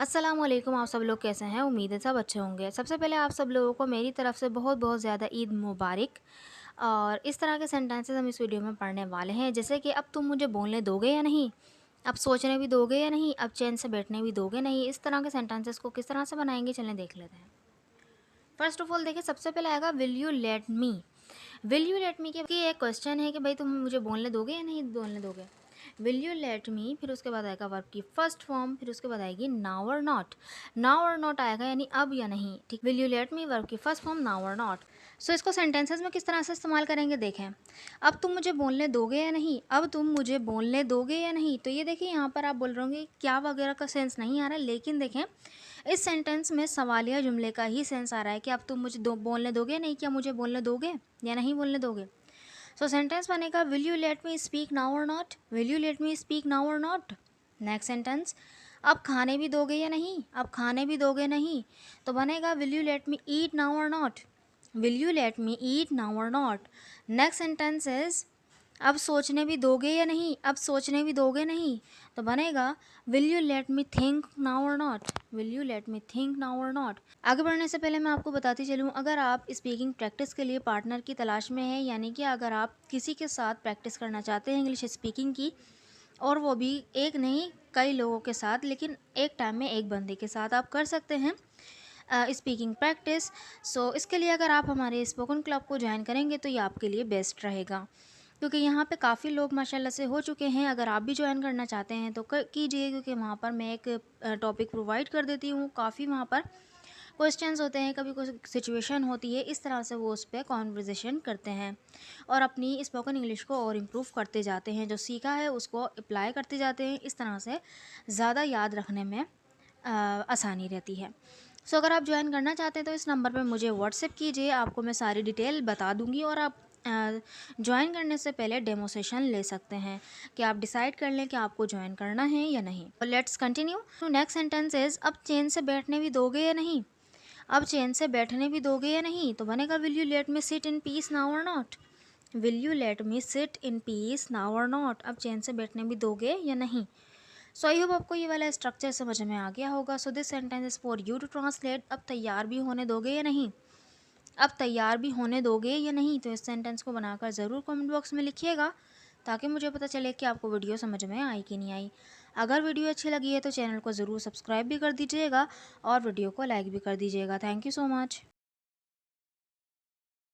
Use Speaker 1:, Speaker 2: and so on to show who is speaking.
Speaker 1: अस्सलामुअलैकुम। आप सब लोग कैसे हैं? उम्मीद है सब अच्छे होंगे। सबसे पहले आप सब लोगों को मेरी तरफ से बहुत बहुत ज़्यादा ईद मुबारक। और इस तरह के सेंटेंसेस हम इस वीडियो में पढ़ने वाले हैं, जैसे कि अब तुम मुझे बोलने दोगे या नहीं, अब सोचने भी दोगे या नहीं, अब चैन से बैठने भी दोगे नहीं। इस तरह के सेंटेंसेस को किस तरह से बनाएंगे, चलें देख लेते हैं। फर्स्ट ऑफ ऑल देखिए, सबसे पहले आएगा will you let me. Will you let मी के एक क्वेश्चन है कि भाई तुम मुझे बोलने दोगे या नहीं बोलने दोगे। विल यू लेट मी, फिर उसके बाद आएगा वर्ब की फर्स्ट फॉर्म, फिर उसके बाद आएगी now or not. Now or not आएगा यानी अब या नहीं, ठीक। Will you let me verb की first form now or not. सो इसको सेंटेंसेस में किस तरह से इस्तेमाल करेंगे देखें। अब तुम मुझे बोलने दोगे या नहीं, अब तुम मुझे बोलने दोगे या नहीं। तो ये देखिए, यहाँ पर आप बोल रहे होंगे क्या वगैरह का सेंस नहीं आ रहा है, लेकिन देखें इस सेंटेंस में सवालिया जुमले का ही सेंस आ रहा है कि अब तुम मुझे बोलने दोगे नहीं, क्या मुझे बोलने दोगे या नहीं बोलने दोगे। सो सेंटेंस बनेगा will you let me speak now or not. Will you let me speak now or not. Next sentence, अब खाने भी दोगे या नहीं, अब खाने भी दोगे नहीं। तो बनेगा will you let me eat now or not. Will you let me eat now or not. Next sentence is, अब सोचने भी दोगे या नहीं, अब सोचने भी दोगे नहीं। तो बनेगा will you let me think now or not. Will you let me think now or not. आगे बढ़ने से पहले मैं आपको बताती चलूँ, अगर आप स्पीकिंग प्रैक्टिस के लिए पार्टनर की तलाश में हैं, यानी कि अगर आप किसी के साथ प्रैक्टिस करना चाहते हैं इंग्लिश स्पीकिंग की, और वो भी एक नहीं कई लोगों के साथ, लेकिन एक टाइम में एक बंदे के साथ आप कर सकते हैं स्पीकिंग प्रैक्टिस। सो इसके लिए अगर आप हमारे स्पोकन क्लब को ज्वाइन करेंगे तो ये आपके लिए बेस्ट रहेगा, क्योंकि यहाँ पे काफ़ी लोग माशाल्लाह से हो चुके हैं। अगर आप भी ज्वाइन करना चाहते हैं तो कीजिए, क्योंकि वहाँ पर मैं एक टॉपिक प्रोवाइड कर देती हूँ। काफ़ी वहाँ पर क्वेश्चंस होते हैं, कभी कोई सिचुएशन होती है, इस तरह से वो उस पर कॉन्वर्जेसन करते हैं और अपनी स्पोकन इंग्लिश को और इम्प्रूव करते जाते हैं। जो सीखा है उसको अप्लाई करते जाते हैं। इस तरह से ज़्यादा याद रखने में आसानी रहती है। सो अगर आप ज्वाइन करना चाहते हैं तो इस नंबर पर मुझे व्हाट्सएप कीजिए, आपको मैं सारी डिटेल बता दूंगी। और आप ज्वाइन करने से पहले डेमो सेशन ले सकते हैं कि आप डिसाइड कर लें कि आपको ज्वाइन करना है या नहीं। Let's continue. Next sentence is, अब चैन से बैठने भी दोगे या नहीं। अब चैन से बैठने भी दोगे या नहीं। तो बनेगा will you let me sit in peace now or not. Will you let me sit in peace now or not. अब चैन से बैठने भी दोगे या नहीं। सो आई होप आपको ये वाला स्ट्रक्चर समझ में आ गया होगा। So this sentence is for you to translate. अब तैयार भी होने दोगे या नहीं। अब तैयार भी होने दोगे या नहीं। तो इस सेंटेंस को बनाकर ज़रूर कमेंट बॉक्स में लिखिएगा, ताकि मुझे पता चले कि आपको वीडियो समझ में आई कि नहीं आई। अगर वीडियो अच्छी लगी है तो चैनल को ज़रूर सब्सक्राइब भी कर दीजिएगा और वीडियो को लाइक भी कर दीजिएगा। Thank you so much.